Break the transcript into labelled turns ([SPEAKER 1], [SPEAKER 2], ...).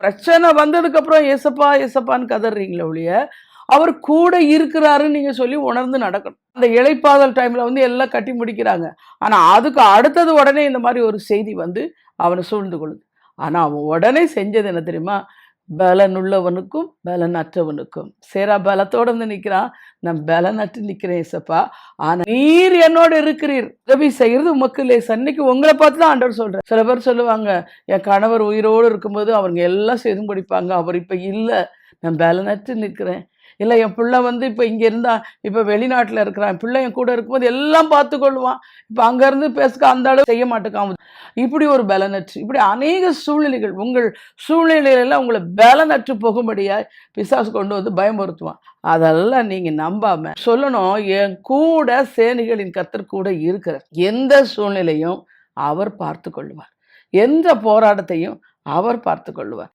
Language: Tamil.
[SPEAKER 1] பிரச்சனை வந்ததுக்கப்புறம் ஏசப்பா ஏசப்பான்னு கதறீங்களே ஒழிய அவர் கூட இருக்கிறாருன்னு நீங்கள் சொல்லி உணர்ந்து நடக்கணும். அந்த இளைப்பாதல் டைமில் வந்து எல்லாம் கட்டி முடிக்கிறாங்க. ஆனால் அதுக்கு அடுத்தது உடனே இந்த மாதிரி ஒரு செய்தி வந்து அவனை சூழ்ந்து கொள்ளுது. ஆனால் அவன் உடனே செஞ்சது என்ன தெரியுமா? பலனுள்ளவனுக்கும் பலனற்றவனுக்கும். சேரா பலத்தோடு வந்து நிற்கிறான். நான் பலனற்று நிற்கிறேன் ஏசப்பா, ஆனால் நீர் என்னோட இருக்கிறீர், உதவி செய்கிறது உமக்கு லேசா. அன்னைக்கு உங்களை பார்த்து தான் ஆண்டவர் சொல்கிறேன். சில பேர் சொல்லுவாங்க, என் கணவர் உயிரோடு இருக்கும்போது அவங்க எல்லாம் செய்து முடிப்பாங்க, அவர் இப்போ இல்லை, நான் பலனற்று நிற்கிறேன். இல்லை என் பிள்ளை வந்து இப்போ இங்கே இருந்தால் இப்போ வெளிநாட்டில் இருக்கிறான், என் பிள்ளை என் கூட இருக்கும்போது எல்லாம் பார்த்து கொள்ளுவான், இப்போ அங்கேருந்து பேசுக்க அந்த அளவு செய்ய மாட்டேக்காம. இப்படி ஒரு பலனற்று, இப்படி அநேக சூழ்நிலைகள் உங்கள் சூழ்நிலையிலெல்லாம் உங்களை பலனற்று போகும்படியாக பிசாசு கொண்டு வந்து பயமுறுத்துவான். அதெல்லாம் நீங்கள் நம்பாமல் சொல்லணும், என் கூட சேனைகளின் கர்த்தர் கூட இருக்கிறார். எந்த சூழ்நிலையும் அவர் பார்த்து கொள்ளுவார், எந்த போராட்டத்தையும் அவர் பார்த்து கொள்ளுவார்.